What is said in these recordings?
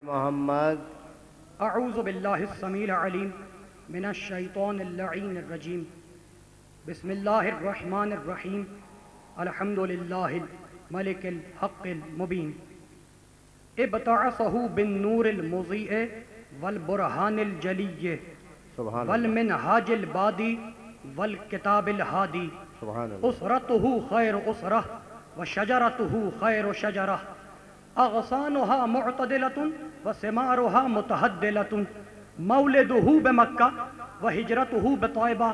محمد اعوذ باللہ السمیع العلیم من الشیطان اللعین الرجیم بسم اللہ الرحمن الرحیم الحمد للہ الملک الحق المبین ابتعثہ بالنور المضیء والبرہان الجلی والمنہاج البادی والکتاب الہادی اسرتہ خیر اسرہ وشجرتہ خیر شجرہ اغصانها معتدلة وثمارها متهدلة مولده بمکہ وہجرته بطیبہ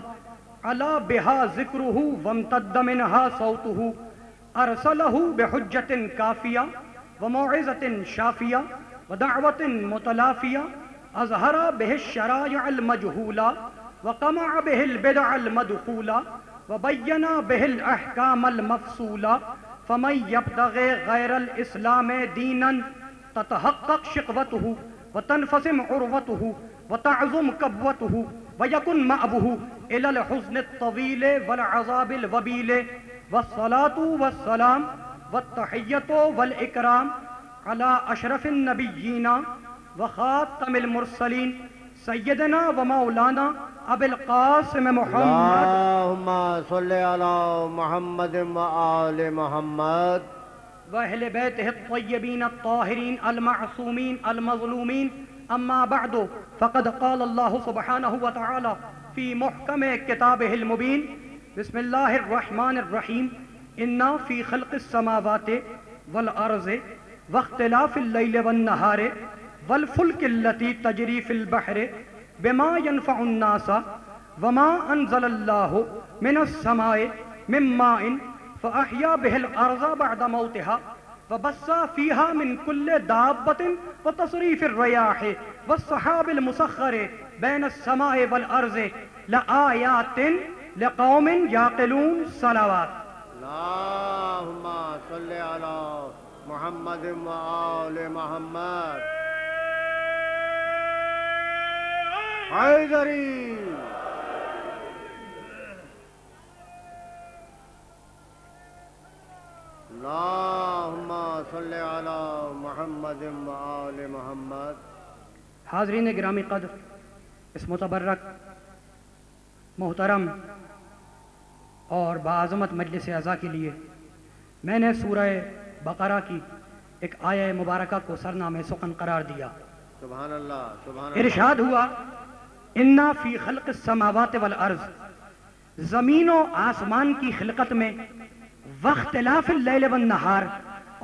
علا بها ذکره وامتد منها صوته ارسله بحجة کافیہ وموعظة شافیہ ودعوة متلافیہ اظہر به الشرائع المجهولة وقمع به البدع المدخولة وبین به الاحکام المفصولة فمن یبتغی غیر الاسلام دینا تتحقق شقوته وتنفسم عروته وتعظم کبوته ویکن مأبه الى الحزن الطویل والعذاب الوبیل والصلاة والسلام والتحیة والاکرام على اشرف النبیین وخاتم المرسلین سیدنا و مولانا ابی القاسم محمد اللہم صلی علی محمد و آل محمد واہل بیتہ الطیبین الطاہرین المعصومین المظلومین اما بعد فقد قال اللہ سبحانہ وتعالی فی محکم کتابہ المبین بسم اللہ الرحمن الرحیم انا فی خلق السماوات والارض واختلاف اللیل والنہار والفلک التي تجری فی البحر بما ينفع الناس وما انزل الله من السماء من ماء فاحيا به الارض بعد موتها وبث فيها من كل دابة وتصريف الرياح والسحاب المسخر بين السماء والارض لآيات لقوم يعقلون صلوات اللہم صلی علی محمد و آل محمد حیدری اللہم صلی علی محمد و آل محمد حاضرین گرامی قدر، اس متبرک محترم اور باعظمت مجلس اعزا کے لیے میں نے سورہ بقرہ کی ایک آیہ مبارکہ کو سرنامہ سخن قرار دیا۔ سبحان اللہ سبحان اللہ۔ ارشاد ہوا انا فی خلق السماوات والارض، زمین و آسمان کی خلقت میں، واختلاف اللیل والنہار،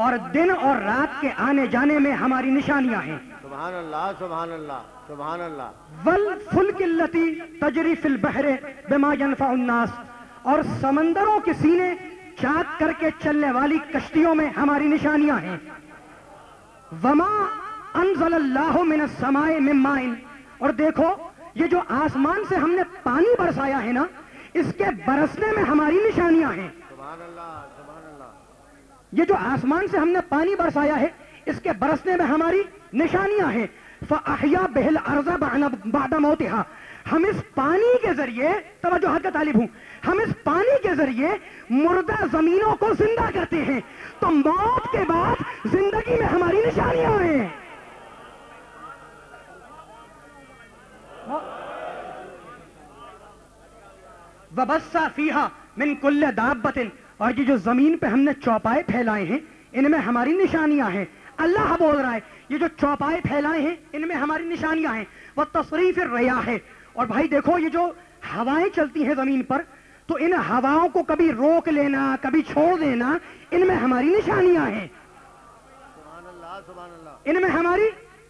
اور دن اور رات کے آنے جانے میں ہماری نشانیاں ہیں۔ سبحان اللہ سبحان اللہ سبحان اللہ۔ والفلک التی تجری فی البحر بما ینفع الناس، اور سمندروں کے سینے چاک کر کے چلنے والی کشتیوں میں ہماری نشانیاں ہیں۔ وما انزل اللہ من السماء من ماء، اور دیکھو یہ جو آسمان سے ہم نے پانی برسایا ہے نا، اس کے برسنے میں ہماری نشانیاں ہیں۔ سبحان اللہ سبحان اللہ۔ یہ جو آسمان سے ہم نے پانی برسایا ہے، اس کے برسنے میں ہماری نشانیاں ہیں۔ فَأَحْيَا بِهِ الْأَرْضَ بَعْدَ مَوْتِهَا، ہم اس پانی کے ذریعے، توجہ کا طالب ہوں، ہم اس پانی کے ذریعے مردہ زمینوں کو زندہ کرتے ہیں، تو موت کے بعد زندگی میں ہماری نشانیاں ہیں۔ وَبَثَّ فِيهَا مِن كُلِّ دَابَّةٍ، اور یہ جو زمین پہ ہم نے چوپائے پھیلائے ہیں، ان میں ہماری نشانیاں ہیں۔ اللہ بول رہا ہے یہ جو چوپائے پھیلائے ہیں ان میں ہماری نشانیاں ہیں۔ وَتَصْرِيفِ الرِّيَاحِ، اور بھائی دیکھو یہ جو ہوائیں چلتی ہیں زمین پر، تو ان ہواؤں کو کبھی روک لینا کبھی چھوڑ دینا، ان میں ہماری نشانیاں ہیں۔ سبحان اللہ سبحان اللہ۔ ان میں ہماری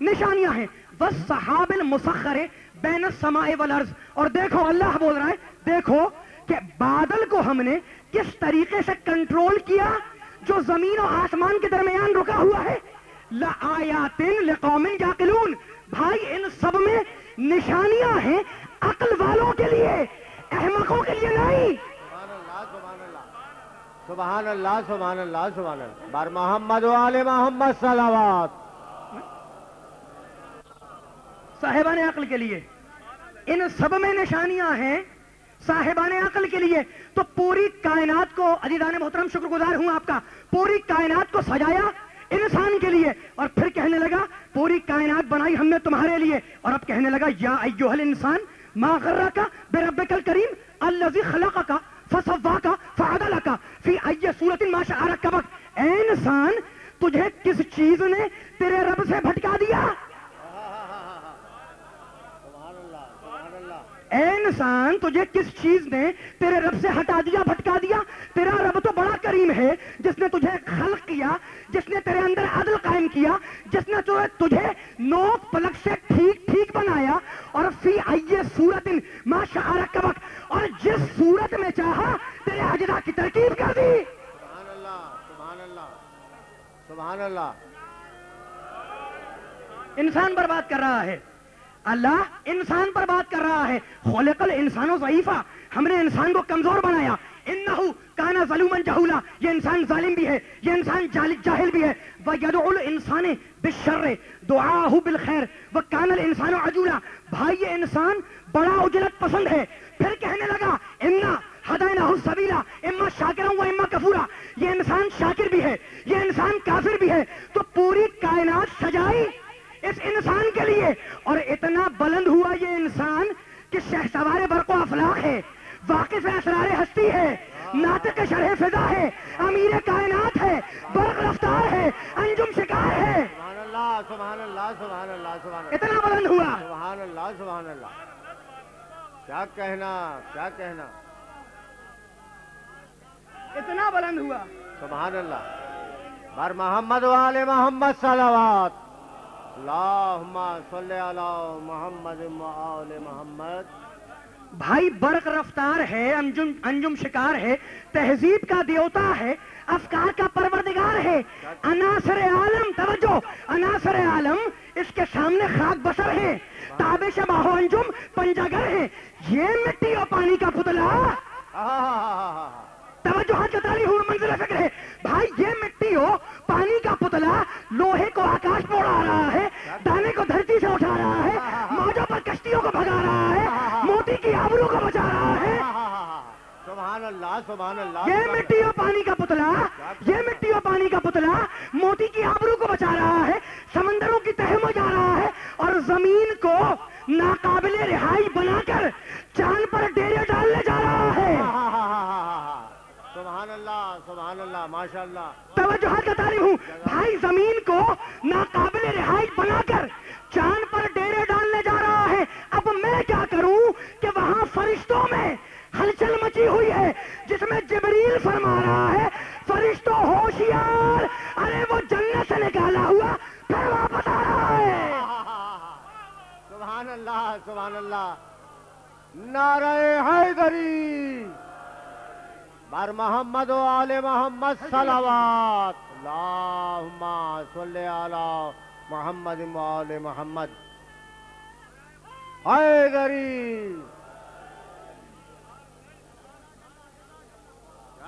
نشانیاں ہیں۔ وَالسَّحَابِ الْمُسَخَّرِ بَيْنَ السَّمَاءِ وَالْأَرْضِ، اور دیکھو اللہ بول رہا ہے دیکھو کہ بادل کو ہم نے کس طریقے سے کنٹرول کیا جو زمین و آسمان کے درمیان رکا ہوا ہے۔ لَآیَاتٍ لِقَوْمٍ یَعْقِلُونَ، بھائی ان سب میں نشانیاں ہیں عقل والوں کے لیے، احمقوں کے لیے نہیں۔ سبحان اللہ سبحان اللہ سبحان اللہ سبحان اللہ سبحان اللہ۔ بار محمد و آل محمد صلوات۔ صاحبان عقل کے لیے ان سب میں نشانیاں ہیں، صاحبان عقل کے لیے۔ تو پوری کائنات کو، عزیزان محترم شکر گزار ہوں آپ کا، پوری کائنات کو سجایا انسان کے لیے، اور پھر کہنے لگا پوری پوری کائنات بنائی ہم نے تمہارے لیے. اور اب کہنے لگا یا ایھا الانسان ما غرک بربک الکریم الذی خلقک فسواک فعدلک فی ای صورت ما شاء رکبک. اے انسان تجھے کس چیز نے تیرے رب سے بھٹکا دیا؟ اے انسان تجھے کس چیز نے تیرے رب سے ہٹا دیا، بھٹکا دیا؟ تیرا رب تو بڑا کریم ہے جس نے تجھے خلق کیا، جس نے تیرے اندر عدل قائم کیا، جس نے تجھے نوک پلک سے ٹھیک ٹھیک بنایا، اور فی ای صورت ما شاء رکبک، اور جس صورت میں چاہا تیرے اجزاء کی ترکیب کر دی. سبحان اللہ سبحان اللہ سبحان اللہ. انسان پر بات کر رہا ہے، اللہ انسان پر بات کر رہا ہے. خلق الانسان ضعیفا، ہم نے انسان کو کمزور بنایا. انہ کان ظلوما جہولا، یہ انسان ظالم بھی ہے، یہ انسان جاہل بھی ہے. ویدعو الانسان بالشر دعاءہ بالخیر وکان الانسان عجولا. بھائی یہ انسان بڑا عجلت پسند ہے. پھر کہنے لگا انا ہدیناہ السبیل اما شاکرا و اما کفورا. یہ انسان شاکر بھی ہے، یہ انسان کافر بھی ہے. تو پوری کائنات سجائی اس انسان کے لیے، اور اتنا بلند ہوا یہ انسان کہ شہسوار برق و افلاق ہے، واقف اسرار ہستی ہے، ناطق شرح فضا ہے، امیر کائنات ہے، برق رفتار ہے، انجم شکار ہے. سبحان اللہ سبحان اللہ سبحان اللہ سبحان اللہ. اتنا بلند ہوا. سبحان اللہ سبحان اللہ. کیا کہنا کیا کہنا. اتنا بلند ہوا. سبحان اللہ. بر محمد و آل محمد صلوات. اللہم صلی علی محمد و آل محمد. بھائی برق رفتار ہے، انجم شکار ہے، تہذیب کا دیوتا ہے، افکار کا پروردگار ہے. عناصر عالم، توجہ، عناصر عالم اس کے سامنے خاک بسر ہے، تابش باہو انجم پنجاگر ہے. یہ مٹی اور پانی کا پتلا، توجہ کا تعلیم ہو، منزل فکر ہے. بھائی یہ مٹی ہو، پانی کا پتلا لوہے کو آکاش میں اڑا رہا ہے، دانے کو دھرتی سے اٹھا رہا ہے، موجوں پر کشتیوں کو بھگا رہا ہے، موتی کی آبرو کو بچا رہا ہے. سبحان اللہ سبحان اللہ. یہ مٹی اور پانی کا پتلا، یہ مٹی اور پانی کا پتلا موتی کی آبرو کو بچا رہا ہے، سمندروں کی تہ میں جا رہا ہے، اور زمین کو ناقابل رہائی بنا کر چاند پر ڈیرے ڈالنے جا رہا ہے. سبحان اللہ سبحان اللہ ماشاء اللہ. توجہ کرتا رہی ہوں. بھائی زمین کو ناقابل رہائی بنا کر چاند پر ڈیرے ڈالنے جا رہا ہے. اب میں کیا کروں کہ وہاں فرشتوں میں ہلچل مچی ہوئی ہے، جس میں جبریل فرما رہا ہے فرشتوں ہوشیار، ارے وہ جنت سے نکالا ہوا پھر واپس آ رہا ہے. سبحان اللہ سبحان اللہ. نعرہ حیدری بر محمد و آل محمد صلوات. اللہم صلی علی محمد و آل محمد. حیدری.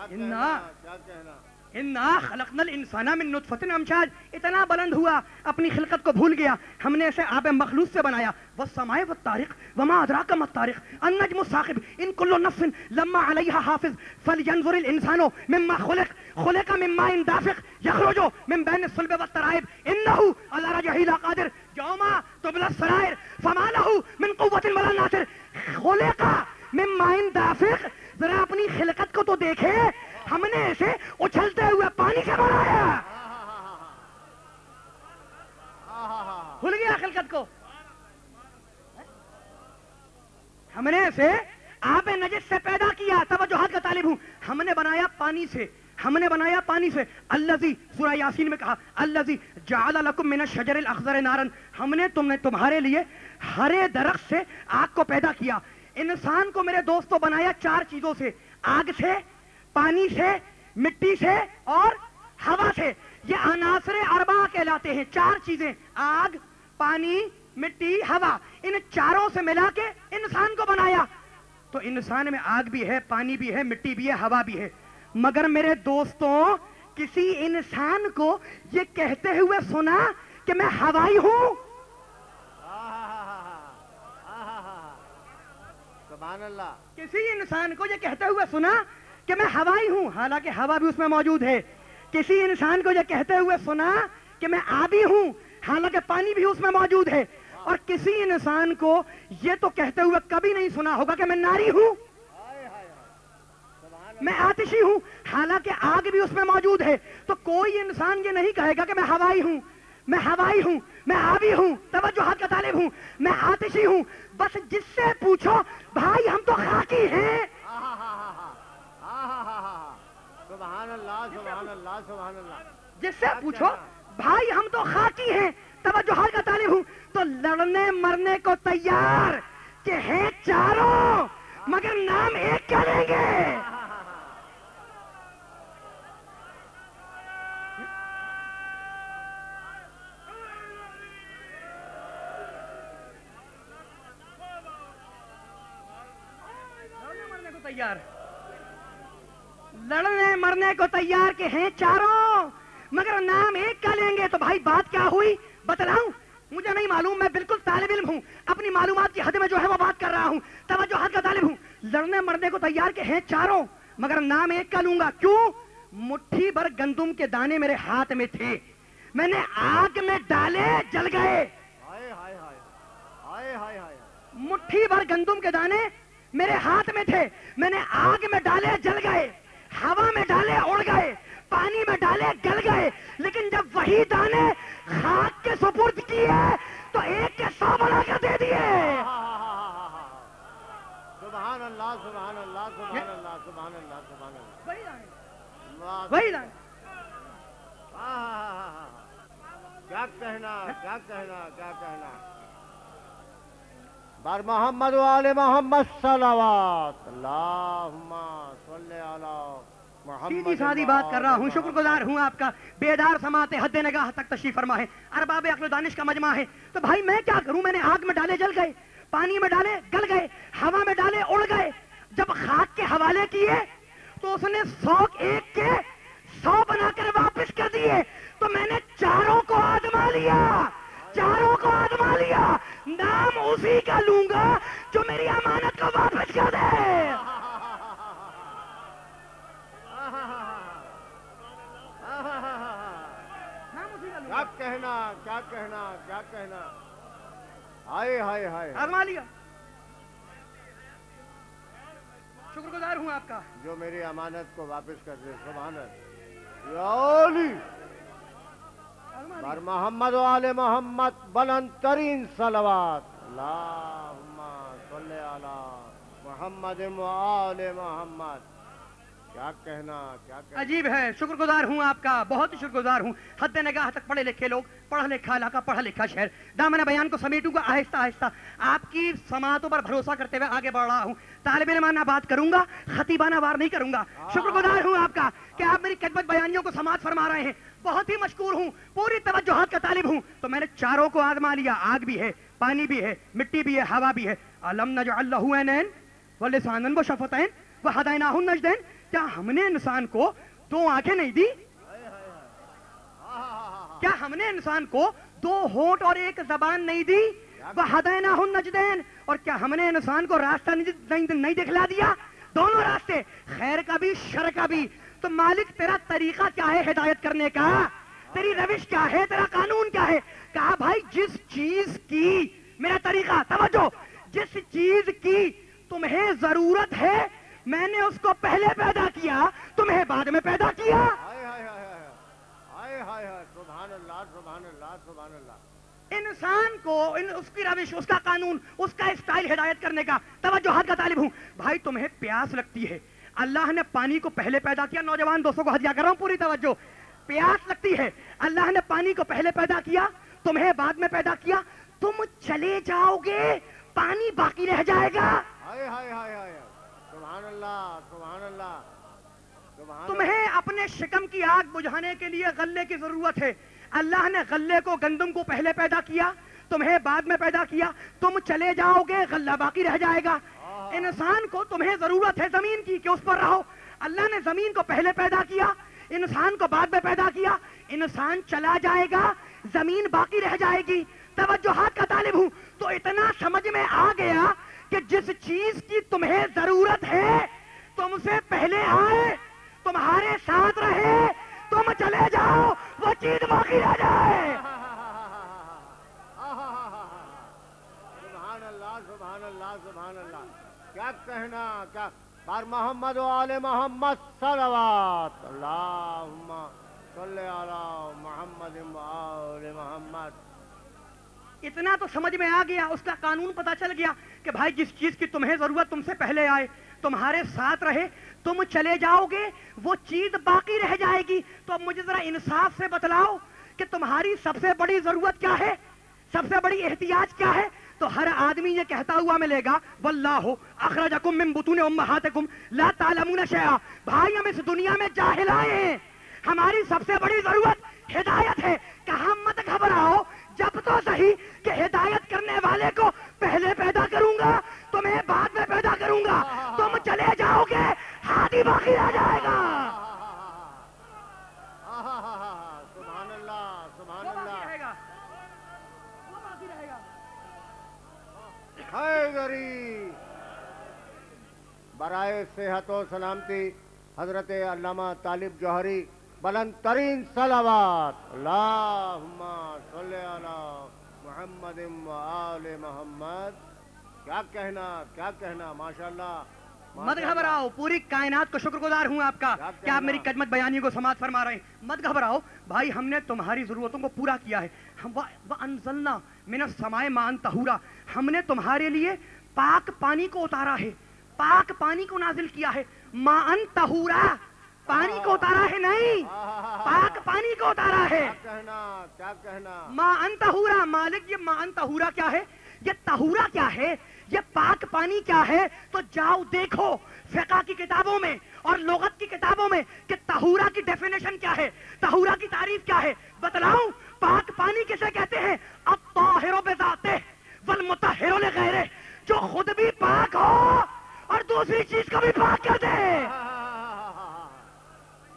کیا کہنا. انا خلقنا الانسان من نطفۃ امشاج. اتنا بلند ہوا، اپنی خلقت کو بھول گیا. ہم نے اسے آب مخلوط سے بنایا. والسماء والطارق وما ادراک ما الطارق النجم الثاقب ان كل نفس لما عليها حافظ فلينظر الانسان مما خلق خلق من ماء دافق يخرج من بين الصلب والترائب انه على رجعه لقادر يوم تبلى السرائر فما له من قوة ولا ناصر. خلق من ماء دافق. ذرا اپنی خلقت کو تو دیکھے، ہم نے اسے اچھلتے ہوئے پانی سے بنایا. بھول گیا خلقت کو. ہم نے اسے آب نجس سے پیدا کیا. توجہات کا طالب ہوں. ہم نے بنایا پانی سے، ہم نے بنایا پانی سے. الذی، سورہ یاسین میں کہا الذی جعل لکم من الشجر الاخضر نارا. ہم نے تمہارے لیے ہرے درخت سے آگ کو پیدا کیا. انسان کو میرے دوستو بنایا 4 چیزوں سے، آگ سے، پانی سے، مٹی سے اور ہوا سے. یہ عناصر اربعہ کہلاتے ہیں. 4 چیزیں، آگ، پانی، مٹی، ہوا. ان چاروں سے ملا کے انسان کو بنایا. تو انسان میں آگ بھی ہے، پانی بھی ہے، مٹی بھی ہے، ہوا بھی ہے. مگر میرے دوستوں کسی انسان کو یہ کہتے ہوئے سنا کہ میں ہوائی ہوں؟ سبحان اللہ. کسی انسان کو یہ کہتے ہوئے سنا کہ میں ہوائی ہوں، حالانکہ ہوا بھی اس میں موجود ہے. کسی انسان کو یہ کہتے ہوئے سنا کہ میں آبی ہوں، حالانکہ پانی بھی اس میں موجود ہے. اور کسی انسان کو یہ تو کہتے ہوئے کبھی نہیں سنا ہوگا کہ میں ناری ہوں, میں آتشی ہوں, حالانکہ آگ بھی اس میں موجود ہے. تو کوئی انسان یہ نہیں کہے گا کہ میں ہوائی ہوں, میں ہوائی ہوں, میں آبی ہوں, توجہات کا طالب ہوں, میں آتشی ہوں. بس جس سے پوچھو بھائی ہم تو خاکی ہیں. سبحان اللہ سبحان اللہ سبحان اللہ. جس سے پوچھو بھائی ہم تو خاکی ہیں, توجہات کا طالب ہوں. تو لڑنے مرنے کو تیار کہ ہیں چاروں مگر نام ایک کیا لیں گے. تیار لڑنے مرنے کو تیار کے ہیں چاروں مگر نام ایک کا لیں گے. تو بھائی بات کیا ہوئی بتلاؤں؟ مجھے نہیں معلوم, میں بالکل طالب علم ہوں, اپنی معلومات کی حد میں جو ہے وہ بات کر رہا ہوں, توجہات کا طالب ہوں. لڑنے مرنے کو تیار کے ہیں چاروں مگر نام ایک کا لوں گا. کیوں؟ مٹھی بھر گندم کے دانے میرے ہاتھ میں تھے, میں نے آگ میں ڈالے جل گئے. مٹھی بھر گندم کے دانے میرے ہاتھ میں تھے, میں نے آگ میں ڈالے جل گئے, ہوا میں ڈالے اڑ گئے, پانی میں ڈالے گل گئے. لیکن جب وہی دانے خاک کے سپرد کیے تو ایک کے 100 بنا کر دے دیے. سبحان اللہ سبحان اللہ سبحان اللہ سبحان اللہ سبحان اللہ. وہی دانے کیا کہنا کیا کہنا کیا کہنا. بر محمد و آل محمد صلوات اللہم صلی علی محمد. سیدھی سادھی بات کر رہا ہوں, شکر گزار ہوں آپ کا. بیدار سماعت حد نگاہ تک تشریف فرما ہے, ارباب عقل و دانش کا مجمع ہے. تو بھائی میں کیا کروں؟ میں نے آگ میں ڈالے جل گئے, پانی میں ڈالے گل گئے, ہوا میں ڈالے اڑ گئے. جب خاک کے حوالے کیے تو اس نے 100 ایک کے 100 بنا کر واپس کر دیے. تو میں نے چاروں کو آزما لیا, چاروں کو آزما لیا. نام اسی کا لوں گا جو میری امانت کو واپس کر دے. کیا کہنا کیا کہنا کیا کہنا. ہائے ہائے ہائے. آزما لیا. شکر گزار ہوں آپ کا. جو میری امانت کو واپس کر دے. سبحان اللہ. یا علی بر محمد و آل محمد بلند ترین صلوات. اللہم صلی علی محمد و آل محمد. کیا کہنا کیا کہنا. عجیب ہے. شکر گزار ہوں آپ کا, بہت شکر گزار ہوں. حد نگاہ تک پڑھے لکھے لوگ, پڑھا لکھا علاقہ, پڑھا لکھا شہر. دامن بیان کو سمیٹوں گا آہستہ آہستہ, آپ کی سماعتوں پر بھروسہ کرتے ہوئے آگے بڑھ رہا ہوں. طالب علمانہ بات کروں گا, خطیبانہ وار نہیں کروں گا. شکر گزار ہوں آپ کا کہ آپ میری خدمت بیانیوں کو سماعت فرما رہے ہیں. بہت ہی مشکور ہوں, پوری توجہات کا طالب ہوں. تو میں نے چاروں کو آزما لیا. آگ بھی ہے, پانی بھی ہے, مٹی بھی ہے, ہوا بھی ہے. الم نجعل لہ عینین ولسانا وشفتین وہدیناہ النجدین. کیا ہم نے انسان کو 2 آنکھیں نہیں دی؟ کیا ہم نے انسان کو 2 ہونٹ اور 1 زبان نہیں دی؟ وہدیناہ النجدین. اور کیا ہم نے انسان کو راستہ نہیں دکھلا دیا؟ دونوں راستے, خیر کا بھی شر کا بھی. تو مالک تیرا طریقہ کیا ہے ہدایت کرنے کا؟ تیری روش کیا ہے؟ تیرا قانون کیا ہے؟ کہا بھائی جس چیز کی, میرا طریقہ توجہ, جس چیز کی تمہیں ضرورت ہے میں نے اس کو پہلے پیدا کیا, تمہیں بعد میں پیدا کیا. سبحان اللہ سبحان اللہ سبحان اللہ. انسان کو اس کی روش, اس کا قانون, اس کا اسٹائل ہدایت کرنے کا. توجہات کا طالب ہوں. بھائی تمہیں پیاس لگتی ہے, اللہ نے پانی کو پہلے پیدا کیا. نوجوان دوستوں کو ہدیہ کر رہا ہوں, پوری توجہ. پیاس لگتی ہے, اللہ نے پانی کو پہلے پیدا کیا, تمہیں بعد میں پیدا کیا. تم چلے جاؤ گے, پانی باقی رہ جائے گا. سبحان اللہ سبحان اللہ. تمہیں اپنے شکم کی آگ بجھانے کے لیے غلے کی ضرورت ہے. اللہ نے غلے کو, گندم کو پہلے پیدا کیا, تمہیں بعد میں پیدا کیا. تم چلے جاؤ گے, غلہ باقی رہ جائے گا. انسان کو تمہیں ضرورت ہے زمین کی کہ اس پر رہو. اللہ نے زمین کو پہلے پیدا کیا, انسان کو بعد میں پیدا کیا. انسان چلا جائے گا, زمین باقی رہ جائے گی. توجہات کا طالب ہوں. تو اتنا سمجھ میں آ گیا کہ جس چیز کی تمہیں ضرورت ہے تم سے پہلے آئے, تمہارے ساتھ رہے, تم چلے جاؤ, وہ چیز باقی رہ جائے. سبحان اللہ سبحان اللہ. کیا کہنا کیا بار محمد و آل محمد صلوات. اللہم صلی علی محمد و آل محمد. اتنا تو سمجھ میں آ گیا, اس کا قانون پتا چل گیا کہ بھائی جس چیز کی تمہیں ضرورت تم سے پہلے آئے, تمہارے ساتھ رہے, تم چلے جاؤ گے, وہ چیز باقی رہ جائے گی. تو اب مجھے ذرا انصاف سے بتلاؤ کہ تمہاری سب سے بڑی ضرورت کیا ہے, سب سے بڑی احتیاج کیا ہے؟ تو ہر آدمی یہ کہتا ہوا ملے گا واللہ اخرجکم من بطون امہاتکم لا تعلمون شیئا. بھائی ہم اس دنیا میں جاہل آئے ہیں, ہماری سب سے بڑی ضرورت ہدایت ہے. کہاں مت گھبراؤ, جب تو صحیح کہ ہدایت کرنے والے کو پہلے پیدا کروں گا, تمہیں بعد میں پیدا کروں گا. تم چلے جاؤ گے, ہاتھی باقی رہ جائے گا. سبحان اللہ سبحان اللہ. حیدری برائے صحت و سلامتی حضرت علامہ طالب جوہری بلند ترین صلوات. اللہم صلی علی محمد و آل محمد. کیا کہنا ماشاءاللہ. مت گھبراؤ, پوری کائنات کو شکر گزار ہوں آپ کا کہ آپ میری کلمت بیانی کو سماعت فرما رہے ہیں. مت گھبراؤ بھائی, ہم نے تمہاری ضرورتوں کو پورا کیا ہے. وَأَنزَلْنَا مِنَ السَّمَاءِ مَاءً طَهُورًا, ہم نے تمہارے لیے پاک پانی کو اتارا ہے, پاک پانی کو نازل کیا ہے. مَاءً طَهُورًا, پانی کو اتارا ہے نہیں, پاک پانی کو اتارا ہے. کیا کہنا مَاءً طَهُورًا. مالک یہ مَاءً طَهُورًا کیا ہے, یہ طہورا کیا ہے, یہ پاک پانی کیا ہے؟ تو جاؤ دیکھو فقہ کی کتابوں میں اور لغت کی کتابوں میں کہ طہورا کی ڈیفینیشن کیا ہے, طہورا کی تعریف کیا ہے. بتلاؤں پاک پانی کسے کہتے ہیں؟ الطاہر بذاتہ والمطہر لغیرہ, جو خود بھی پاک ہو اور دوسری چیز کو بھی پاک کر دے.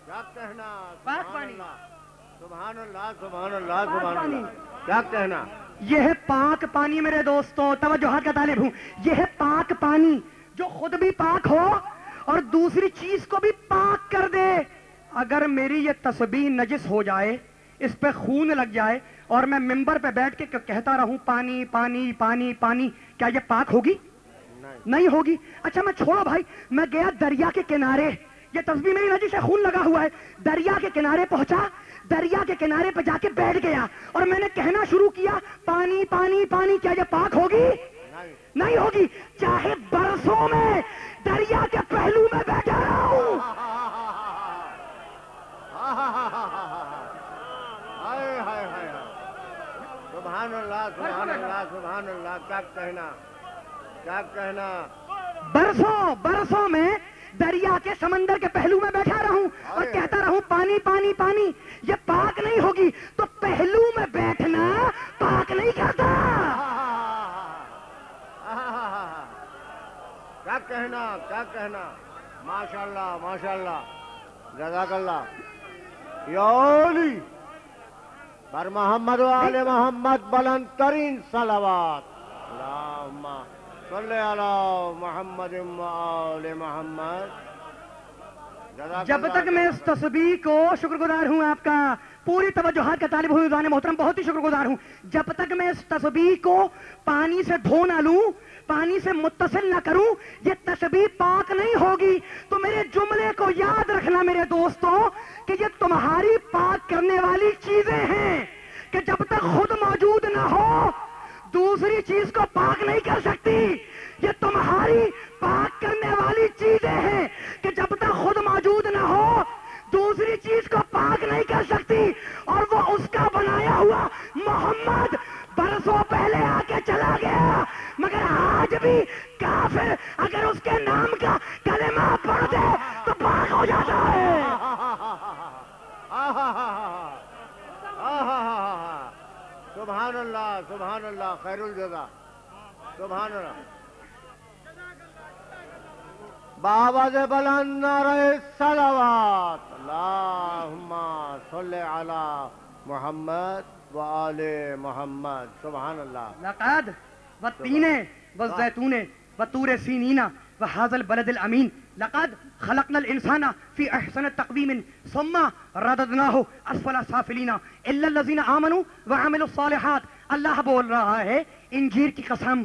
کیا کہنا پاک پانی. سبحان اللہ سبحان اللہ سبحان اللہ. کیا کہنا یہ ہے پاک پانی میرے دوستوں, توجہات کا طالب ہوں. یہ ہے پاک پانی جو خود بھی پاک ہو اور دوسری چیز کو بھی پاک کر دے. اگر میری یہ تسبیح نجس ہو جائے, اس پہ خون لگ جائے اور میں ممبر پہ بیٹھ کے کہتا رہوں پانی پانی پانی پانی, کیا یہ پاک ہوگی؟ نہیں ہوگی. اچھا میں چھوڑو بھائی, میں گیا دریا کے کنارے, یہ تسبیح میری نجس ہے, خون لگا ہوا ہے, دریا کے کنارے پہنچا, دریا کے کنارے پہ جا کے بیٹھ گیا اور میں نے کہنا شروع کیا پانی پانی پانی, کیا یہ پاک ہوگی؟ نہیں ہوگی. چاہے برسوں میں دریا کے پہلو میں بیٹھا رہا ہوں. سبحان اللہ سبحان اللہ سبحان اللہ. کیا کہنا برسوں میں دریا کے سمندر کے پہلو میں بیٹھا رہوں اور کہتا رہوں پانی پانی پانی, یہ پاک نہیں ہوگی. تو پہلو میں بیٹھنا پاک نہیں کرتا. کیا کہنا ماشاءاللہ ماشاءاللہ. جزاک اللہ. یا علی بر محمد و آل محمد بلند ترین صلوات. اللہم صلی علی محمد و آل محمد. جب تک میں اس تسبیح کو شکر گزار ہوں, آپ کا پوری توجہات کا طالب ہوں رضوان محترم, بہت ہی شکر گزار ہوں. جب تک میں اس تسبیح کو پانی سے دھو نہ لوں, پانی سے متصل نہ کروں, یہ تسبیح پاک نہیں ہوگی. تو میرے جملے کو یاد رکھنا میرے دوستوں کہ یہ تمہاری پاک کرنے والی چیزیں ہیں کہ جب تک خود موجود نہ ہو دوسری چیز کو پاک نہیں کر سکتی. یہ تمہاری پاک کرنے والی چیزیں ہیں کہ جب تک خود موجود نہ ہو دوسری چیز کو پاک نہیں کر سکتی. اور وہ اس کا بنایا ہوا محمد برسوں پہلے آ کے چلا گیا, مگر آج بھی کافر اگر اس کے نام کا کلمہ پڑھ دے تو پاک ہو جاتا ہے. سبحان اللہ سبحان اللہ. خیر الجزا. سبحان اللہ. بابا سے بلند نعرہ صلوات. اللہم صلی علی محمد و آل محمد. سبحان اللہ. لقد والتین والزیتون وطور سینین وهذا البلد الامین لقد خلقنا الانسان فی احسن تقویم ثم رددناه اسفل سافلین الا الذین آمنوا وعملوا الصالحات. اللہ بول رہا ہے انجیر کی قسم,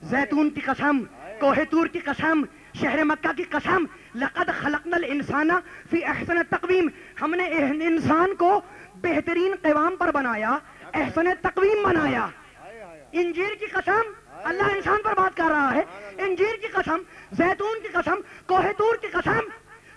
زیتون کی قسم، کوہ طور کی قسم، شہر مکہ کی قسم، لقد خلقنا الانسان فی احسن تقویم، ہم نے انسان کو بہترین قوام پر بنایا، احسن تقویم بنایا۔ انجیر کی قسم، اللہ انسان پر بات کر رہا ہے، انجیر کی قسم، زیتون کی قسم، کوہ طور کی قسم،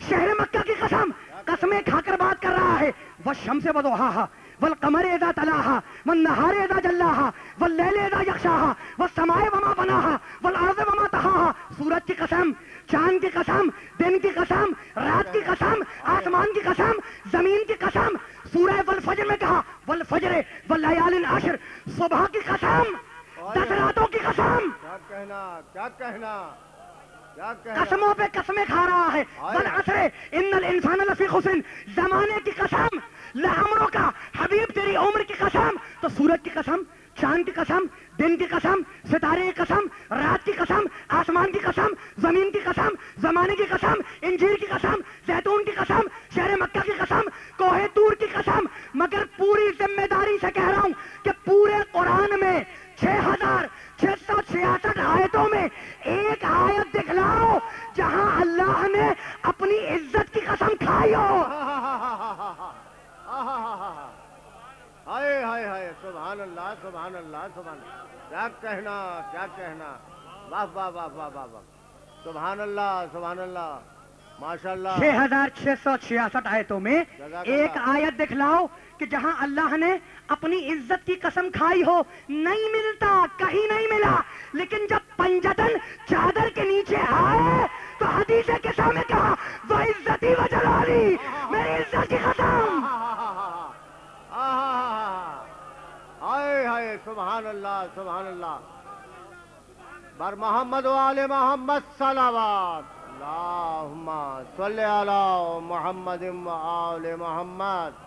شہر مکہ کی قسم، قسمیں کھا کر بات کر رہا ہے۔ والشمس وضحاها والقمر اذا تلاها والنهار اذا جلاها والليل اذا يغشاها والسماء وما بناها والارض وما طحاها، سورج کی قسم، چاند کی قسم، دن کی قسم، رات کی قسم، آسمان کی قسم، زمین کی قسم۔ سورہ والفجر میں کہا والفجر واللیال العشر، صبح کی قسم، 10 راتوں کی قسم۔ کیا کہنا، کیا کہنا، کیا کہنا، قسموں پہ قسمیں کھا رہا ہے۔ والعصر ان الانسان لفی خسر، زمانے کی قسم، لعمروں کا حبیب تیری عمر کی قسم۔ تو سورج کی قسم، چاند کی قسم، دن کی قسم، ستارے کی قسم، رات کی قسم، آسمان کی قسم، زمین کی قسم، زمانے کی قسم، انجیر کی قسم، زیتون کی قسم، شہر مکہ کی قسم، کوہ طور کی قسم۔ مگر پوری ذمہ داری سے کہہ رہا ہوں کہ پورے قرآن میں 6666 آیتوں میں ایک آیت دکھلاؤ جہاں اللہ نے اپنی عزت کی قسم کھائی ہو۔ ہائے ہائے ہائے، سبحان اللہ، سبحان اللہ، سبحان اللہ، کیا کہنا، کیا کہنا، واہ واہ واہ واہ واہ واہ، سبحان اللہ، سبحان اللہ، ماشاء اللہ۔ 6666 آیتوں میں ایک آیت دکھلاؤ کہ جہاں اللہ نے اپنی عزت کی قسم کھائی ہو۔ نہیں ملتا، کہیں نہیں ملا۔ لیکن جب پنجتن چادر کے نیچے آئے تو حدیث کسا میں کہا وعزتی وجلالی، میری عزت کی قسم۔ ہائے ہائے، سبحان اللہ، سبحان اللہ، بر محمد و آل محمد صلوات، اللہم صلی علی محمد و آل محمد۔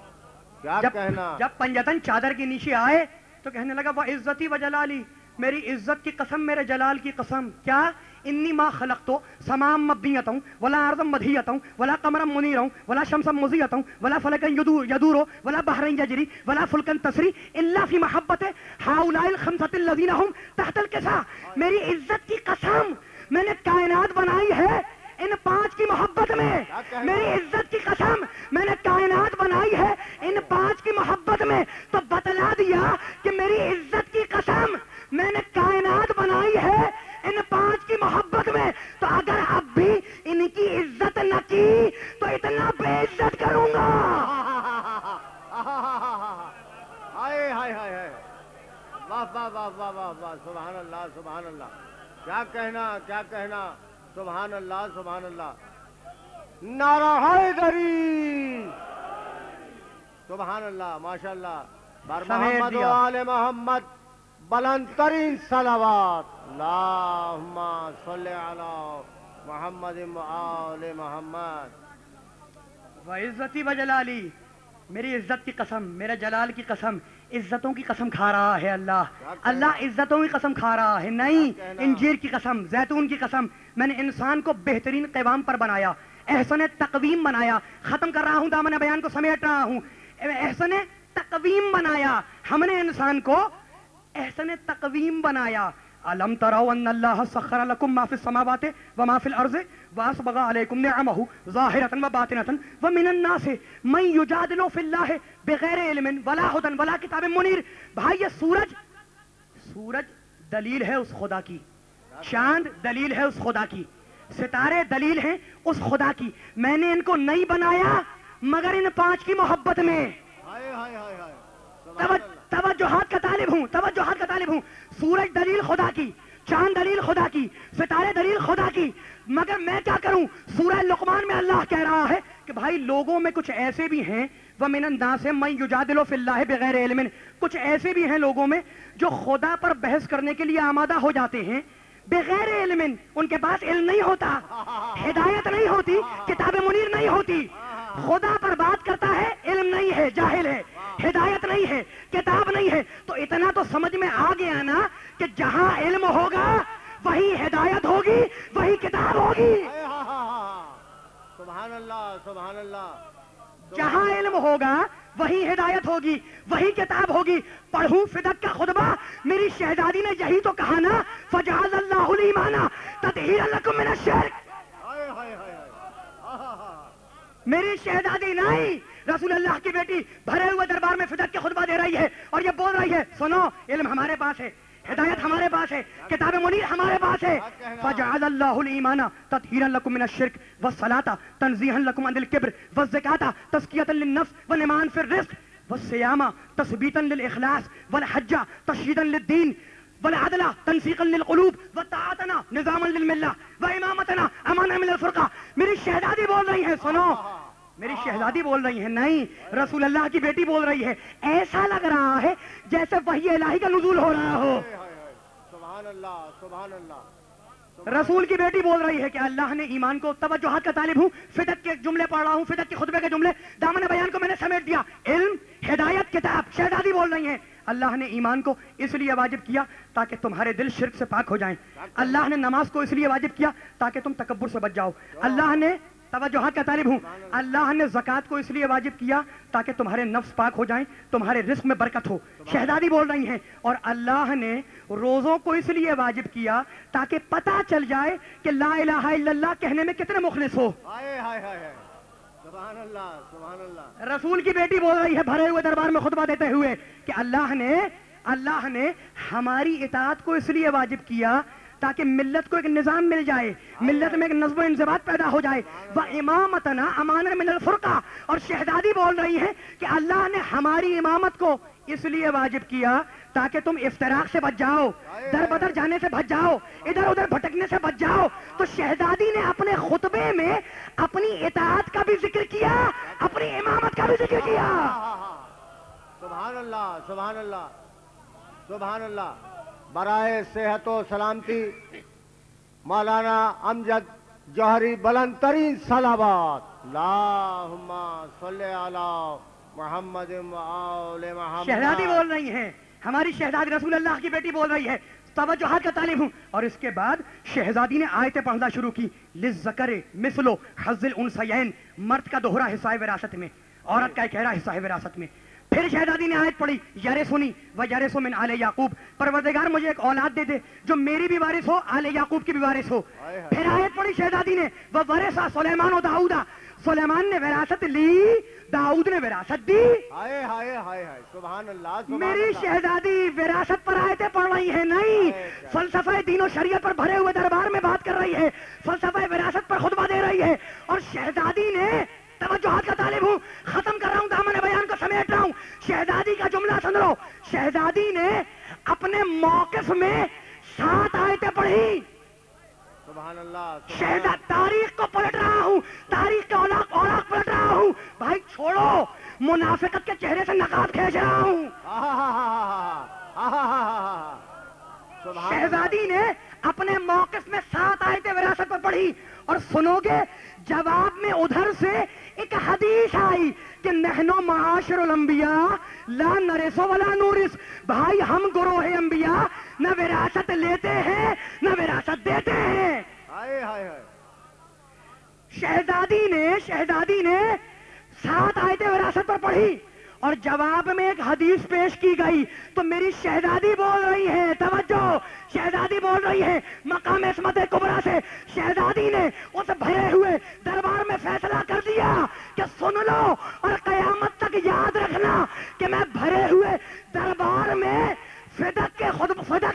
کیا کہنا، جب پنجتن چادر کے نیچے آئے تو کہنے لگا وہ عزتی و جلالی، میری عزت کی قسم، میرے جلال کی قسم۔ کیا؟ انی ما خلقتو سمام مبنیتا ولا ارضا مدھیتا ولا قمرا منیرا ولا شمسا مضیتا ولا فلکا یدور ولا بحرا یجری ولا فلکا تسری الا فی محبت ہؤلاء الخمسۃ الذین هم تحت الکسا۔ میری عزت کی قسم، میں نے کائنات بنائی ہے ان 5 کی محبت میں۔ میری عزت کی قسم، میں نے کائنات بنائی ہے ان 5 کی محبت میں۔ تو بتلا دیا کہ میری عزت کی قسم، میں نے کائنات بنائی ہے ان 5 کی محبت میں۔ تو اگر اب بھی ان کی عزت نہ کی تو اتنا بے عزت کروں گا۔ ہائے ہائے ہائے، واہ واہ واہ واہ واہ واہ، سبحان اللہ، سبحان اللہ، کیا کہنا، کیا کہنا، سبحان اللہ، سبحان اللہ، نعرہ حیدری، سبحان اللہ، ماشاء اللہ، بر محمد و آل محمد بلند ترین صلوات، اللہم صلی علی محمد و آل محمد۔ وعزتی و جلالی، میری عزت کی قسم، میرے جلال کی قسم، عزتوں کی قسم کھا رہا ہے اللہ۔ اللہ عزتوں کی قسم کھا رہا ہے، نہیں، انجیر کی قسم، زیتون کی قسم، میں نے انسان کو بہترین قوام پر بنایا، احسن تقویم بنایا۔ ختم کر رہا ہوں، دامن بیان کو سمیٹ رہا ہوں۔ احسن تقویم بنایا ہم نے انسان کو، احسن تقویم بنایا۔ علم تروا ان اللہ سخر لکم ما فی السماوات وما فی الارض واسبغ علیکم نعمہ ظاہرۃ وباطنۃ ومن الناس من یجادل فی اللہ بغیر علم ولا ھدی ولا کتاب منیر۔ بھائی یہ سورج دلیل ہے اس خدا کی، چاند دلیل ہے اس خدا کی، ستارے دلیل ہیں اس خدا کی۔ میں نے ان کو نہیں بنایا مگر ان 5 کی محبت میں۔ توجہات کا طالب ہوں، توجہات کا طالب ہوں۔ سورج دلیل خدا کی، چاند دلیل خدا کی، ستارے دلیل خدا کی، مگر میں کیا کروں؟ سورہ لقمان میں اللہ کہہ رہا ہے کہ بھائی لوگوں میں کچھ ایسے بھی ہیں وَمِنَ النَّاسِ مَن يُجَادِلُ فِي اللَّهِ بِغَيْرِ عِلْمٍ، کچھ ایسے بھی ہیں لوگوں میں جو خدا پر بحث کرنے کے لیے آمادہ ہو جاتے ہیں بغیر علم، ان کے پاس علم نہیں ہوتا، ہدایت نہیں ہوتی، کتاب منیر نہیں ہوتی، خدا پر بات کرتا ہے، علم نہیں ہے، جاہل ہے، ہدایت نہیں ہے، کتاب نہیں ہے۔ تو اتنا تو سمجھ میں آ گیا نا کہ جہاں علم ہوگا وہی ہدایت ہوگی، وہی کتاب ہوگی۔ سبحان اللہ، سبحان اللہ، جہاں علم ہوگا وہی ہدایت ہوگی، وہی کتاب ہوگی. پڑھوں فدق کا خطبہ؟ میری شہزادی نے یہی تو کہا نا، فجعل اللہ الایمان تطہیرا لکم من الشرک. میری شہزادی نہیں، رسول اللہ کی بیٹی بھرے ہوئے دربار میں فدق کے خطبہ دے رہی ہے اور یہ بول رہی ہے سنو، علم ہمارے پاس ہے، ہدایت ہمارے پاس ہے، کتاب منیر ہمارے پاس ہے. فجعل اللہ الایمان تطہیرا لکم من الشرک والصلاۃ تنزیہا لکم عن الکبر والزکاۃ تزکیۃ للنفس ونعمان فی الرزق والصیام تثبیتا للاخلاص والحج تشہیدا للدین والعدل تنسیقا للقلوب وطاعتنا نظاما للملہ وامامتنا امانا من الفرقہ. میری شہزادی بول رہی ہے سنو، میری شہزادی بول رہی ہے، نہیں، رسول اللہ کی بیٹی بول رہی ہے. ایسا لگ رہا ہے جیسے وحی الہی کا نزول ہو رہا ہو. سبحان اللہ، سبحان اللہ. رسول کی بیٹی بول رہی ہے کہ اللہ نے ایمان کو، توجہات کا طالب ہوں، فدق کے جملے پڑھ رہا ہوں، فدق کے خطبے کے جملے، دامن بیان کو میں نے سمیٹ دیا، علم، ہدایت، کتاب. شہزادی بول رہی ہیں اللہ نے ایمان کو اس لیے واجب کیا تاکہ تمہارے دل شرک سے پاک ہو جائیں. اللہ نے نماز کو اس لیے واجب کیا تاکہ تم تکبر سے بچ جاؤ. اللہ نے، توجہات کا طالب ہوں، اللہ نے زکوٰۃ کو اس لیے واجب کیا تاکہ تمہارے نفس پاک ہو جائیں، تمہارے رزق میں برکت ہو. شہزادی بول رہی ہیں. اور اللہ نے روزوں کو اس لیے واجب کیا تاکہ پتہ چل جائے کہ لا الہ الا اللہ کہنے میں کتنے مخلص ہو. سبحان اللہ، سبحان اللہ. رسول کی بیٹی بول رہی ہے بھرے ہوئے دربار میں خطبہ دیتے ہوئے کہ اللہ نے ہماری اطاعت کو اس لیے واجب کیا تاکہ ملت کو ایک نظام مل جائے، ملت میں ایک نظم و انضباط پیدا ہو جائے. وَإِمَامَتَنَا أَمَانًا مِنَ الْفُرْقَةِ. اور شہزادی بول رہی ہے کہ اللہ نے ہماری امامت کو اس لیے واجب کیا تاکہ تم افتراق سے بچ جاؤ، در بدر جانے سے بچ جاؤ، ادھر ادھر بھٹکنے سے بچ جاؤ. تو شہزادی نے اپنے خطبے میں اپنی اطاعت کا بھی ذکر کیا، اپنی امامت کا بھی ذکر کیا. سبحان اللہ، سبحان اللہ، سبحان اللہ. برائے صحت و سلامتی مولانا امجد جوہری بلند ترین صلوات. اللہم صلی علی محمد و آل محمد. شہزادی بول رہی ہیں، ہماری شہزادی رسول اللہ کی بیٹی بول رہی ہے، توجہات کا طالب ہوں. اور اس کے بعد شہزادی نے آیتیں پڑھنا شروع کی. للذکر مثل حظ الانثیین، مرد کا دوہرا حصہ ہے وراثت میں، عورت کا ایک گہرا حصہ ہے وراثت میں. پھر شہزادی نے آیت پڑھی یرثنی ویرث من آل یعقوب، پروردگار مجھے ایک اولاد دے دے جو میری بھی وارث ہو، آل یعقوب کی بھی وارث ہو. پھر آیت پڑھی شہزادی نے وورث سلیمان و داؤد، سلیمان نے وراثت لی، داؤد نے وراثت دی. ہائے ہائے ہائے ہائے، سبحان اللہ. میری شہزادی وراثت پر آیتیں پڑھ رہی ہے، نہیں، فلسفہ دین و شریعت پر بھرے ہوئے دربار میں بات کر رہی ہے، فلسفہ وراثت پر خطبہ دے رہی ہے. اور شہزادی نے، توجہات کا طالب ہوں، ختم کر رہا ہوں، دامن بیان کو سمیٹ رہا ہوں. شہزادی کا جملہ سن لو. شہزادی نے اپنے موقف میں 7 آیتیں پڑھی. سبحان اللہ. شہزاد تاریخ کو پلٹ رہا ہوں، تاریخ کے اوراق پلٹ رہا ہوں. بھائی چھوڑو، منافقت کے چہرے سے نقاب کھینچ رہا ہوں. شہزادی نے اپنے موقف میں 7 آیتیں وراثت پر پڑھی. اور سنو گے جواب میں ادھر سے ایک حدیث آئی کہ نحن معاشر الانبیاء لا نرث ولا نورث. بھائی ہم گروہ انبیاء نہ وراثت لیتے ہیں نہ وراثت دیتے ہیں. شہزادی نے 7 آیتیں وراثت پر پڑھی اور جواب میں ایک حدیث پیش کی گئی. تو میری شہزادی بول رہی ہے، توجہ، شہزادی بول رہی ہے مقام عصمت کبریٰ سے. شہزادی نے اس بھرے ہوئے دربار میں فیصلہ کر دیا کہ سن لو اور قیامت تک یاد رکھنا کہ میں بھرے ہوئے دربار میں فدق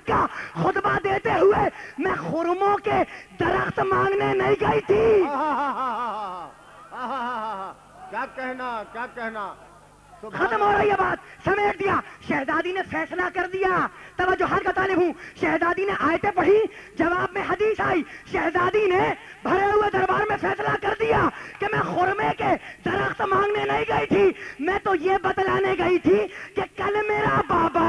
کا خطبہ دیتے ہوئے میں خرموں کے درخت مانگنے نہیں گئی تھی. کیا کہنا، کیا کہنا. ختم ہو رہی ہے بات، سمیٹ دیا. شہزادی نے فیصلہ کر دیا. توجہات کا طالب ہوں. شہزادی نے آیتیں پڑھی، جواب میں حدیث آئی. شہزادی نے بھرے ہوئے دربار میں فیصلہ کر دیا کہ میں خرمے کے درخت مانگنے نہیں گئی تھی، میں تو یہ بتلانے گئی تھی کہ کل میرا بابا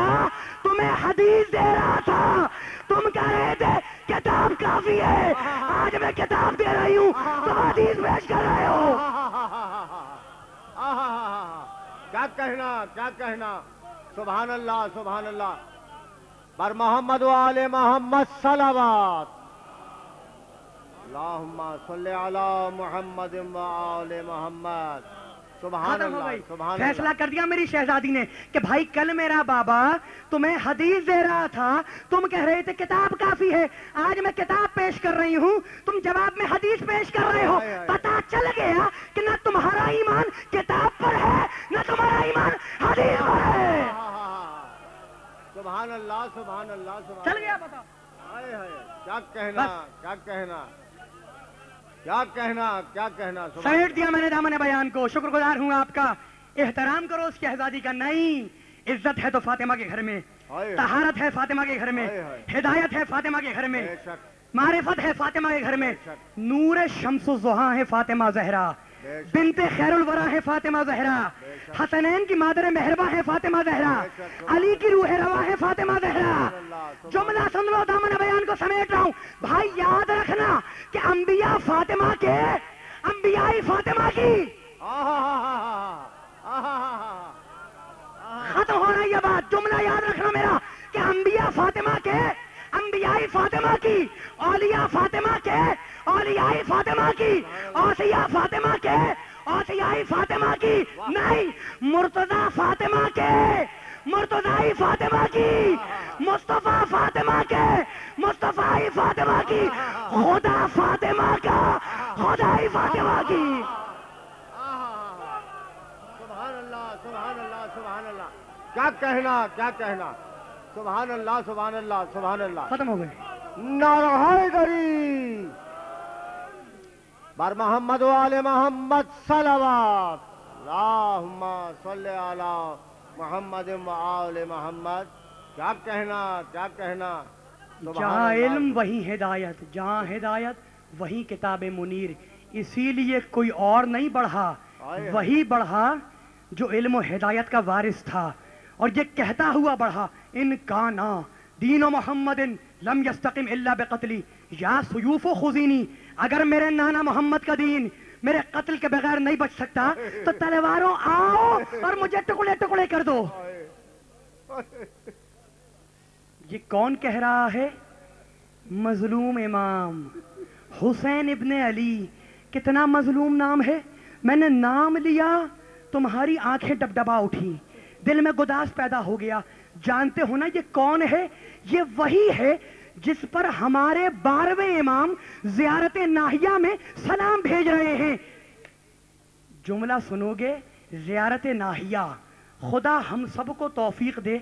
تمہیں حدیث دے رہا تھا، تم کہہ رہے تھے کتاب کافی ہے، آج میں کتاب دے رہی ہوں، تم حدیث پیش کر رہے ہو. کیا کہنا، کیا کہنا. سبحان اللہ، سبحان اللہ. بر محمد و آل محمد صلوات. اللہم صلی علی محمد و آل محمد. سبحان ختم ہو اللہ گئی. سبحان فیصلہ اللہ. کر دیا میری شہزادی نے کہ بھائی کل میرا بابا تمہیں حدیث دے رہا تھا, تم کہہ رہے تھے کتاب کافی ہے, آج میں کتاب پیش کر رہی ہوں, تم جواب میں حدیث پیش کر رہے ہو. پتا چل گیا کہ نہ تمہارا ایمان کتاب پر ہے نہ تمہارا ایمان حدیث پر ہے. سبحان اللہ سبحان اللہ سبحان چل گیا پتا. ہائے ہائے کیا کہنا کیا کہنا کیا کہنا کیا کہنا. سمیٹ دیا میں نے دامن بیان کو. شکر گزار ہوں آپ کا. احترام کرو اس شہزادی کا. نہیں, عزت ہے تو فاطمہ کے گھر میں, طہارت ہے فاطمہ کے گھر میں, ہدایت ہے فاطمہ کے گھر میں, معرفت ہے فاطمہ کے گھر میں, نور شمس الضحیٰ ہے فاطمہ زہرا, بنت خیر الورا ہے فاطمہ زہرا, حسنین کی مادر مہرباں ہے فاطمہ زہرا, علی کی روح روا ہے فاطمہ زہرا. جملہ سن لو, دامن بیان کو سمیٹ رہا ہوں. بھائی یاد رکھنا کہ انبیاء فاطمہ کے, انبیاء فاطمہ کی. ختم ہو رہا ہے یہ بات. جملہ یاد رکھنا میرا کہ انبیاء فاطمہ کے, انبیاء فاطمہ کی, اولیاء فاطمہ کے, اولیاء فاطمہ کی, اوصیاء فاطمہ کے, اوصیاء فاطمہ کی. نہیں, مرتضی فاطمہ کے, مرتضی فاطمہ کی, مصطفیٰ فاطمہ کے, مصطفیٰ فاطمہ کی, خدا فاطمہ کا, خدائی فاطمہ کی. سبحان اللہ سبحان اللہ سبحان اللہ. کیا کہنا کیا کہنا. سبحان اللہ سبحان اللہ سبحان اللہ. ختم ہو گئے. نعرہ حیدری بر محمد و آل محمد صلوات. اللہم صلی علی محمد و آل محمد. کیا کہنا کیا کہنا. جہاں علم وہیں ہدایت, جہاں ہدایت وہیں کتاب منیر. اسی لیے کوئی اور نہیں بڑھا, وہی بڑھا جو علم و ہدایت کا وارث تھا, اور یہ کہتا ہوا بڑھا, ان کانا دین و محمد لم یستقم الا بقتلی یا سیوف و خزینی. اگر میرے نانا محمد کا دین میرے قتل کے بغیر نہیں بچ سکتا تو تلواروں آؤ اور مجھے ٹکڑے ٹکڑے کر دو. یہ کون کہہ رہا ہے؟ مظلوم امام حسین ابن علی. کتنا مظلوم نام ہے. میں نے نام لیا, تمہاری آنکھیں ڈبڈبا اٹھی, دل میں گداس پیدا ہو گیا. جانتے ہو نا یہ کون ہے؟ یہ وہی ہے جس پر ہمارے 12ویں امام زیارت ناہیہ میں سلام بھیج رہے ہیں. جملہ سنو گے, زیارت ناہیہ. خدا ہم سب کو توفیق دے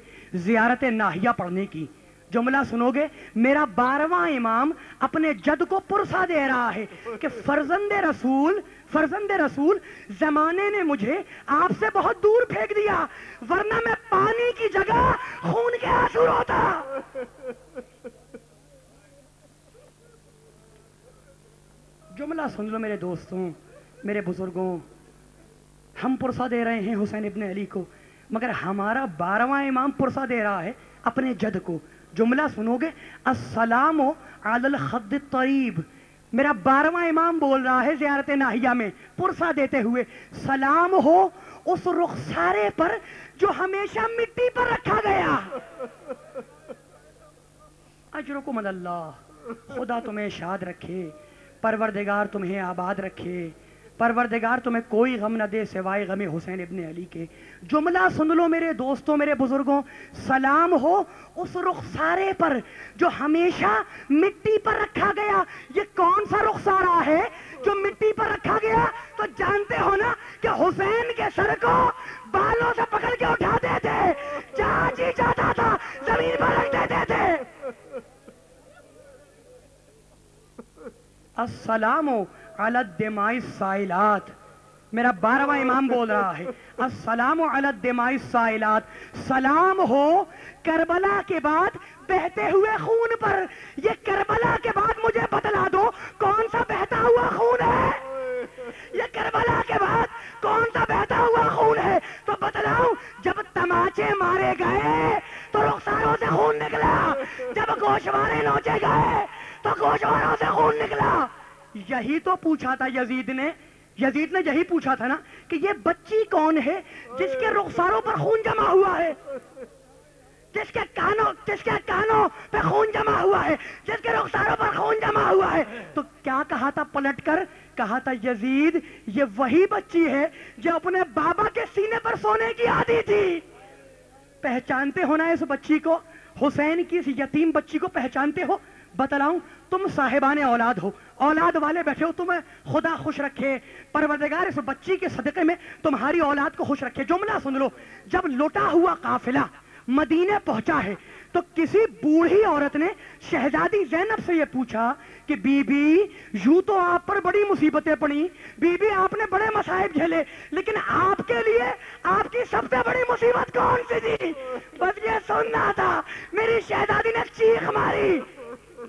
زیارت ناہیہ پڑھنے کی. جملہ سنو گے, میرا 12واں امام اپنے جد کو پرسا دے رہا ہے کہ فرزند رسول زمانے نے مجھے آپ سے بہت دور پھینک دیا, ورنہ میں پانی کی جگہ خون کے آنسو روتا. جملہ سن لو میرے دوستوں, میرے بزرگوں, ہم پرسا دے رہے ہیں حسین ابن علی کو, مگر ہمارا 12واں امام پرسا دے رہا ہے اپنے جد کو. جملہ سنو گے, السلام علی الخد الطیب. میرا 12واں امام بول رہا ہے زیارت ناہیہ میں پرسا دیتے ہوئے, سلام ہو اس رخسارے پر جو ہمیشہ مٹی پر رکھا گیا. اجرکم اللہ. خدا تمہیں شاد رکھے, پروردگار تمہیں آباد رکھے, پروردگار تمہیں کوئی غم نہ دے سوائے غم حسین ابن علی کے. جملہ سن لو میرے دوستوں, میرے بزرگوں, سلام ہو اس رخسارے پر جو ہمیشہ مٹی پر رکھا گیا. یہ کون سا رخسارہ ہے جو مٹی پر رکھا گیا؟ تو جانتے ہو نا کہ حسین کے سر کو بالوں سے پکڑ کے اٹھاتے تھے, جہاں جی جاتا تھا زمین پر رکھ دیتے تھے. السلام علی الدماء السائلات. میرا 12واں امام بول رہا ہے, السلام علی الدماء السائلات. سلام ہو کربلا کے بعد بہتے ہوئے خون پر. یہ کربلا کے بعد مجھے بتلا دو کون سا بہتا ہوا خون ہے؟ یہ کربلا کے بعد کون سا بہتا ہوا خون ہے؟ تو بتلاؤں. جب تماچے مارے گئے تو رخساروں سے خون نکلا, جب گوشوارے نوچے گئے تو گوشواروں سے خون نکلا. یہی تو پوچھا تھا یزید نے یہی پوچھا تھا نا کہ یہ بچی کون ہے جس کے رخساروں پر خون جمع ہوا ہے, جس کے کانوں پہ خون جمع ہوا ہے, جس کے رخساروں پر خون جمع ہوا ہے. تو کیا کہا تھا پلٹ کر؟ کہا تھا یزید یہ وہی بچی ہے جو اپنے بابا کے سینے پر سونے کی عادی تھی. پہچانتے ہو نا اس بچی کو؟ حسین کی اس یتیم بچی کو پہچانتے ہو؟ بتلاؤں، تم صاحبان اولاد ہو، اولاد والے بیٹھے ہو، تمہیں خدا خوش رکھے، پروردگار اس بچی کے صدقے میں تمہاری اولاد کو خوش رکھے. جملہ سن لو، جب لوٹا ہوا قافلہ مدینے پہنچا ہے تو کسی بوڑھی عورت نے شہزادی زینب سے یہ پوچھا کہ بی بی یوں تو آپ پر بڑی مصیبتیں پڑی، بی بی آپ نے بڑے مصائب جھیلے، لیکن آپ کے لیے آپ کی سب سے بڑی مصیبت کون سی تھی؟ بس یہ سننا تھا. میری شہزادی نے چیخ ماری.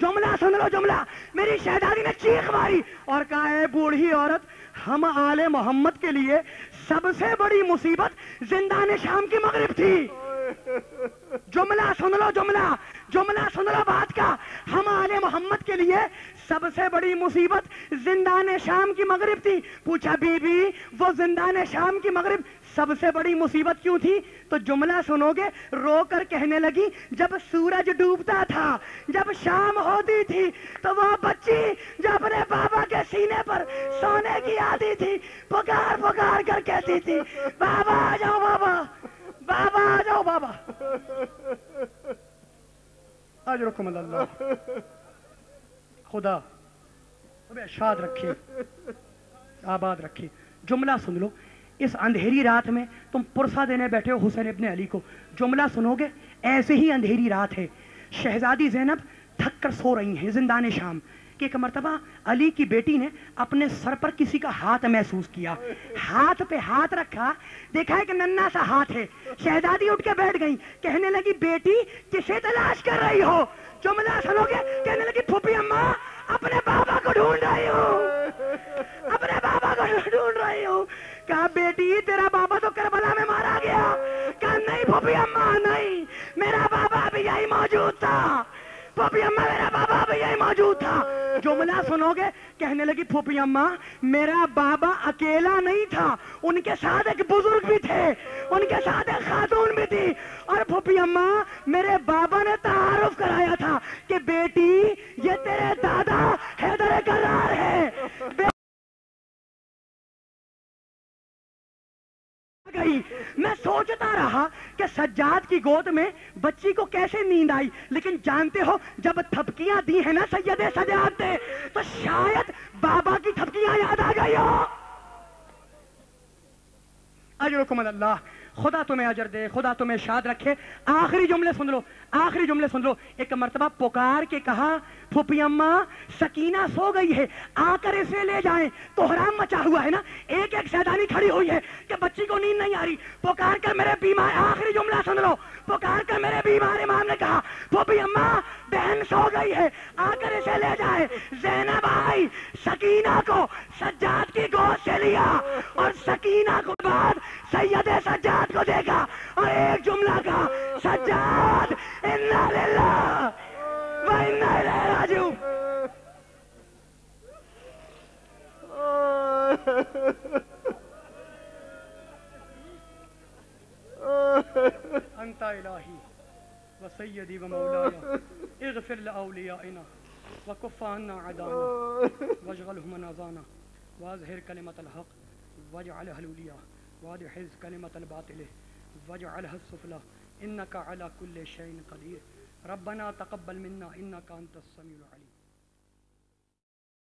جملہ سن لو، جملہ، میری شہزادی نے چیخ ماری اور کہا اے بوڑھی عورت، ہم آل محمد کے لیے سب سے بڑی مصیبت زندان شام کی مغرب تھی. جملہ سن لو، جملہ سن لو بات کا. ہم آل محمد کے لیے سب سے بڑی مصیبت زندان شام کی مغرب تھی. پوچھا بی بی وہ زندان شام کی مغرب سب سے بڑی مصیبت کیوں تھی؟ تو جملہ سنو گے، رو کر کہنے لگی جب سورج ڈوبتا تھا، جب شام ہوتی تھی تو وہ بچی جو اپنے بابا کے سینے پر سونے کی عادی تھی پکار پکار کر کہتی تھی بابا آ جاؤ، بابا بابا آ جاؤ، بابا. اجرکم اللہ، خدا تمہیں شاد رکھے، آباد رکھے. جملہ سن لو، اس اندھیری رات میں تم پرسہ دینے بیٹھے ہو حسین ابن علی کو. جملہ سنو گے، ایسے ہی اندھیری رات ہے، شہزادی زینب تھک کر سو رہی ہیں زندان شام کہ ایک مرتبہ علی کی بیٹی نے اپنے سر پر کسی کا ہاتھ محسوس کیا، ہاتھ پہ ہاتھ رکھا، دیکھا ایک ننھا سا ہاتھ ہے. شہزادی اٹھ کے بیٹھ گئی، کہنے لگی بیٹی کسے تلاش کر رہی ہو؟ جملہ سنو گے، کہنے لگی پھوپھی اماں اپنے بابا کو ڈھونڈ رہی ہوں، اپنے بابا کو ڈھونڈ رہی ہوں. کہا بیٹی تیرا بابا تو کربلا میں مارا گیا. کہا نہیں پھوپھی اماں نہیں، میرا بابا بھی یہی موجود تھا، پھوپھی اماں میرا بابا بھی یہی موجود تھا. جملہ سنو گے، کہنے لگی پھوپھی اماں میرا بابا اکیلا نہیں تھا، ان کے ساتھ ایک بزرگ بھی تھے، ان کے ساتھ ایک خاتون بھی تھی. اور پھوپھی اماں میرے بابا نے تعارف کرایا تھا کہ بیٹی یہ تیرے دادا حیدر کرار ہے. گئی. میں سوچتا رہا کہ سجاد کی گود میں بچی کو کیسے نیند آئی، لیکن جانتے ہو جب تھپکیاں دی ہیں نا سید سجاد نے تو شاید بابا کی تھپکیاں یاد آ گئی ہو. اجرکم اللہ، خدا تمہیں اجر دے، خدا تمہیں شاد رکھے. آخری جملے سن لو، آخری جملے سن لو. ایک مرتبہ پکار کے کہا پھوپھی اماں سکینہ سو گئی ہے، آ کر اسے لے جائیں. کوہرام مچا ہوا ہے نا، ایک ایک شہزادی کھڑی ہوئی ہے کہ بچی کو نیند نہیں آ رہی. پکار کر میرے بیمار، آخری جملہ سن لو، پکار کر میرے بیمار امام نے کہا پھوپھی اماں بہن سو گئی ہے، آ کر اسے لے جائے. زینب آئی، سکینہ کو سجاد کی گود سے لیا اور سکینہ کو بعد سید سجاد کو دیکھا اور ایک جملہ کہا سجاد انا للہ و انا الیہ راجعون. انت الہی و سیدی و مولایا اغفر لاولیائنا وکف عنا عدانا واجعلهم منازانا واظہر کلمۃ الحق واجعلها العلیٰ وادحض کلمۃ الباطل واجعلها السفلی انک علی کل شیء قدیر. ربنا تقبل منا انک انت السمیع العلیم.